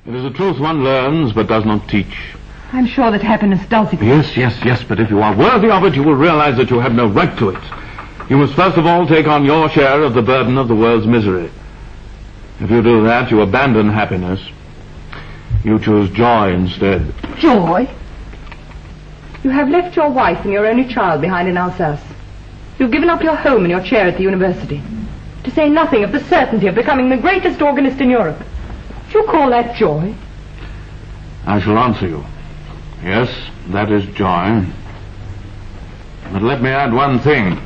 It is a truth one learns but does not teach. I'm sure that happiness does exist. Yes, but if you are worthy of it, you will realize that you have no right to it. You must first of all take on your share of the burden of the world's misery. If you do that, you abandon happiness. You choose joy instead. Joy? You have left your wife and your only child behind in Alsace. You've given up your home and your chair at the university. To say nothing of the certainty of becoming the greatest organist in Europe. Do you call that joy? I shall answer you. Yes, that is joy. But let me add one thing.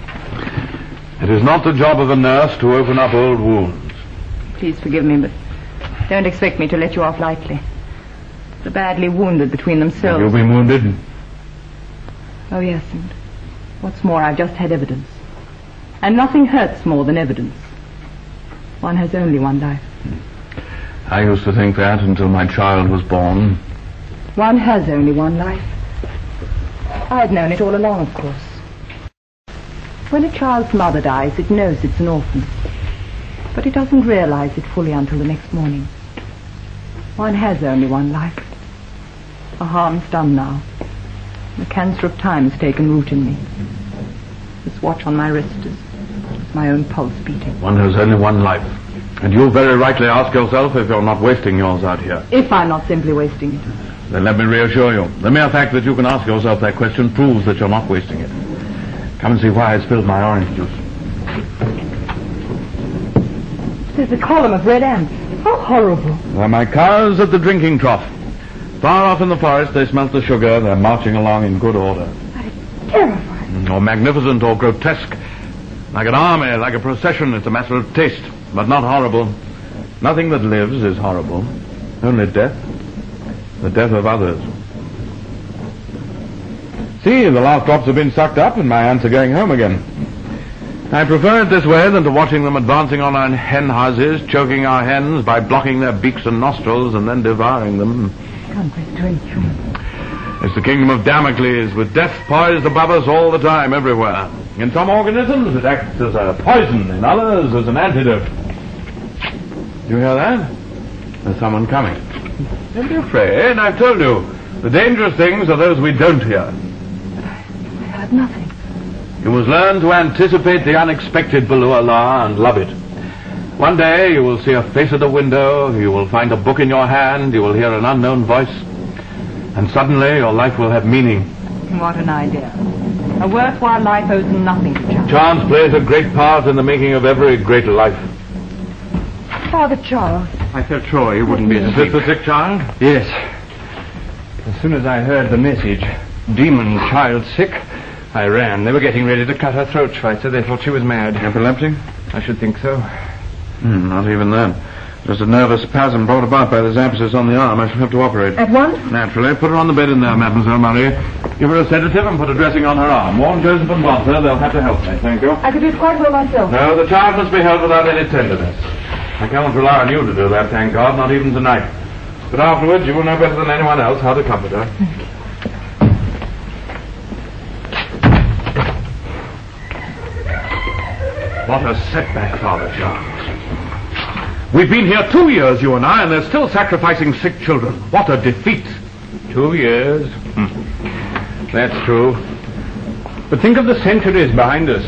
It is not the job of a nurse to open up old wounds. Please forgive me, but don't expect me to let you off lightly. The badly wounded between themselves. Have you been wounded? Oh, yes, and what's more, I've just had evidence. And nothing hurts more than evidence. One has only one life. I used to think that until my child was born. One has only one life. I've known it all along, of course. When a child's mother dies, it knows it's an orphan. But it doesn't realize it fully until the next morning. One has only one life. The harm's done now. The cancer of time has taken root in me. This watch on my wrist is my own pulse beating. One has only one life. And you very rightly ask yourself if you're not wasting yours out here. If I'm not simply wasting it. Then let me reassure you. The mere fact that you can ask yourself that question proves that you're not wasting it. Come and see why I spilled my orange juice. There's a column of red ants. How horrible. They're my cows at the drinking trough. Far off in the forest they smelt the sugar. They're marching along in good order. That is terrifying. Or magnificent or grotesque. Like an army, like a procession. It's a matter of taste, but not horrible. Nothing that lives is horrible. Only death. The death of others. See, the last drops have been sucked up and my ants are going home again. I prefer it this way than to watching them advancing on our hen houses, choking our hens by blocking their beaks and nostrils and then devouring them. Come, let's drink. It's the kingdom of Damocles, with death poised above us all the time, everywhere. In some organisms it acts as a poison, in others as an antidote. Do you hear that? There's someone coming. Don't be afraid, I've told you. The dangerous things are those we don't hear. I heard nothing. You must learn to anticipate the unexpected below Allah and love it. One day you will see a face at a window, you will find a book in your hand, you will hear an unknown voice, and suddenly your life will have meaning. What an idea. A worthwhile life owes nothing to chance. Chance plays a great part in the making of every great life. Father Charles. I felt sure you wouldn't be Is this the sick child? Yes. As soon as I heard the message, demon child sick, I ran. They were getting ready to cut her throat, Schweitzer. They thought she was mad. Epilepsy? I should think so. Not even then. Just a nervous spasm brought about by the abscess on the arm. I shall have to operate. At once? Naturally. Put her on the bed in there, Mademoiselle Marie. Give her a sedative and put a dressing on her arm. Warn Joseph and Walter. They'll have to help me. Thank you. I could do it quite well myself. No, the child must be held without any tenderness. I cannot rely on you to do that, thank God, not even tonight. But afterwards you will know better than anyone else how to comfort her. What a setback, Father Charles. We've been here 2 years, you and I, and they're still sacrificing sick children. What a defeat. 2 years. That's true. But think of the centuries behind us,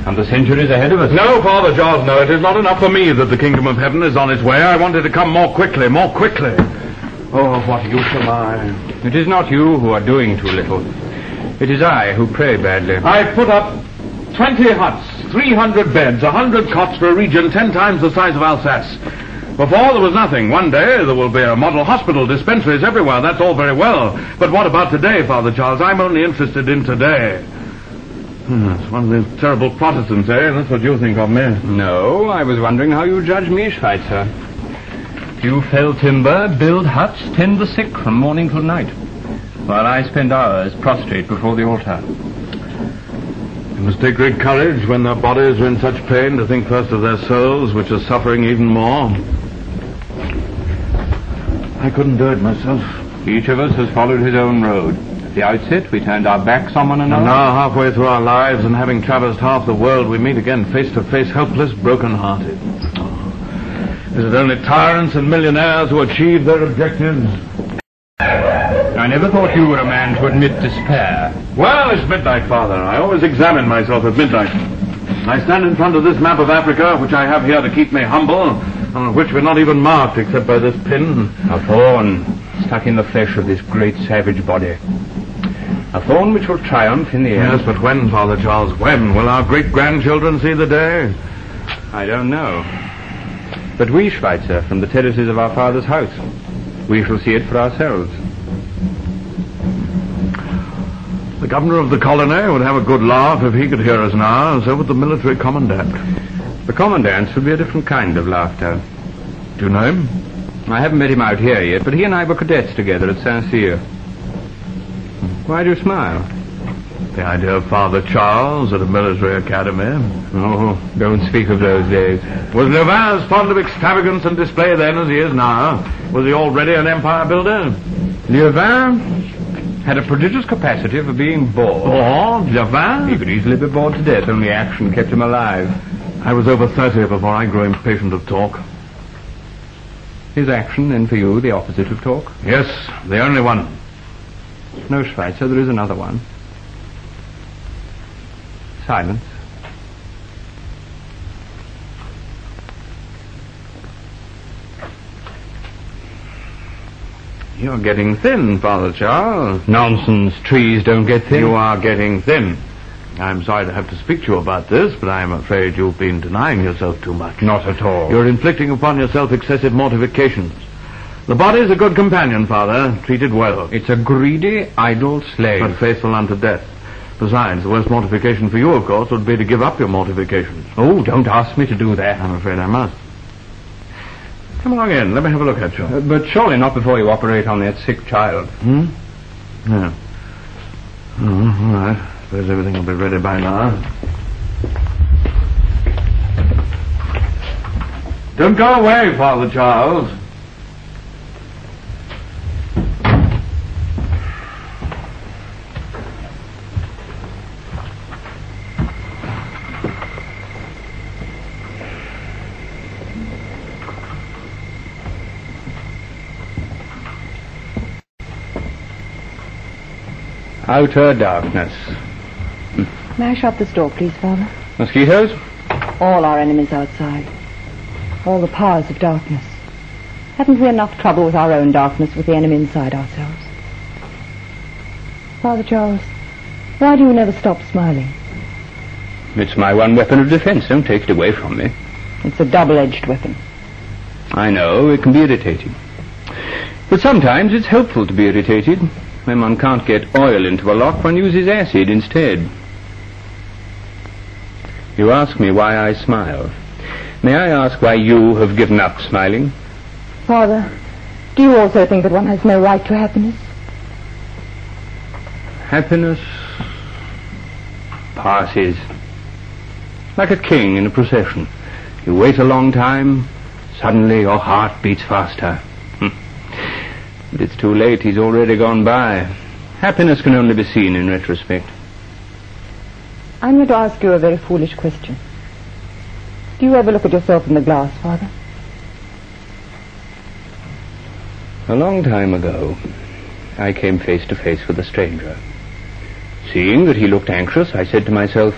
and the centuries ahead of us. No, Father Charles, no. It is not enough for me that the kingdom of heaven is on its way. I want it to come more quickly, more quickly. Oh, what use am I? It is not you who are doing too little. It is I who pray badly. I put up 20 huts, 300 beds, 100 cots for a region 10 times the size of Alsace. Before there was nothing. One day there will be a model hospital, dispensaries everywhere. That's all very well. But what about today, Father Charles? I'm only interested in today. It's one of these terrible Protestants, eh? That's what you think of me. No, I was wondering how you judge me, Schweitzer. You fell timber, build huts, tend the sick from morning till night, while I spend hours prostrate before the altar. You must take great courage when their bodies are in such pain to think first of their souls, which are suffering even more. I couldn't do it myself. Each of us has followed his own road. At the outset, we turned our backs on one another. And now, halfway through our lives, and having traversed half the world, we meet again face to face, helpless, broken-hearted. Is it only tyrants and millionaires who achieve their objectives? I never thought you were a man to admit despair. Well, it's midnight, Father. I always examine myself at midnight. I stand in front of this map of Africa, which I have here to keep me humble, on which we're not even marked except by this pin. A thorn stuck in the flesh of this great savage body. A thorn which will triumph in the end. Yes, but when, Father Charles? When? Will our great-grandchildren see the day? I don't know. But we, Schweitzer, from the terraces of our father's house, we shall see it for ourselves. The governor of the colony would have a good laugh if he could hear us now, and so would the military commandant. The commandant would be a different kind of laughter. Do you know him? I haven't met him out here yet, but he and I were cadets together at Saint-Cyr. Why do you smile? The idea of Father Charles at a military academy. Oh, don't speak of those days. Was Louvain as fond of extravagance and display then as he is now? Was he already an empire builder? Louvain had a prodigious capacity for being bored. Bored? Louvain? He could easily be bored to death, only action kept him alive. I was over 30 before I grew impatient of talk. Is action, then, for you, the opposite of talk? Yes, the only one. No, Schweitzer, there is another one. Silence. You're getting thin, Father Charles. Nonsense. Trees don't get thin. You are getting thin. I'm sorry to have to speak to you about this, but I'm afraid you've been denying yourself too much. Not at all. You're inflicting upon yourself excessive mortifications. The body's a good companion, Father. Treat it well. It's a greedy, idle slave. But faithful unto death. Besides, the worst mortification for you, of course, would be to give up your mortifications. Oh, don't ask me to do that. I'm afraid I must. Come along in. Let me have a look at you. But surely not before you operate on that sick child. Yeah. Oh, all right. Suppose everything will be ready by now. Don't go away, Father Charles. Outer darkness. May I shut this door, please, Father? Mosquitoes? All our enemies outside. All the powers of darkness. Haven't we enough trouble with our own darkness with the enemy inside ourselves? Father Charles, why do you never stop smiling? It's my one weapon of defense. Don't take it away from me. It's a double-edged weapon. I know, it can be irritating. But sometimes it's helpful to be irritated. When one can't get oil into a lock, one uses acid instead. You ask me why I smile. May I ask why you have given up smiling? Father, do you also think that one has no right to happiness? Happiness passes. Like a king in a procession. You wait a long time, suddenly your heart beats faster. But it's too late, he's already gone by. Happiness can only be seen in retrospect. I'm going to ask you a very foolish question. Do you ever look at yourself in the glass, Father? A long time ago, I came face to face with a stranger. Seeing that he looked anxious, I said to myself,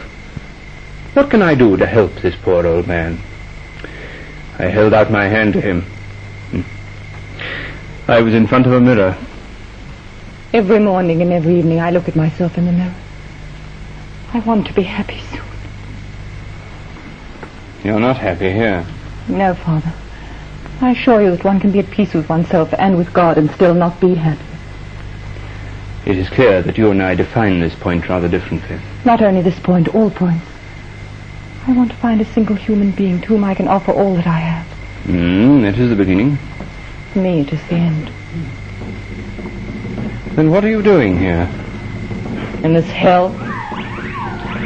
what can I do to help this poor old man? I held out my hand to him. I was in front of a mirror. Every morning and every evening I look at myself in the mirror. I want to be happy soon. You're not happy here. No, Father. I assure you that one can be at peace with oneself and with God and still not be happy. It is clear that you and I define this point rather differently. Not only this point, all points. I want to find a single human being to whom I can offer all that I have. That is the beginning. For me, it is the end. Then what are you doing here? In this hell?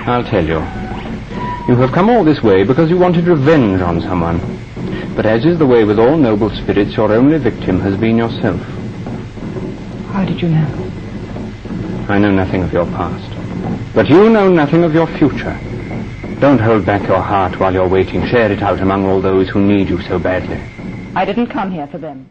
I'll tell you. You have come all this way because you wanted revenge on someone. But as is the way with all noble spirits, your only victim has been yourself. How did you know? I know nothing of your past. But you know nothing of your future. Don't hold back your heart while you're waiting. Share it out among all those who need you so badly. I didn't come here for them.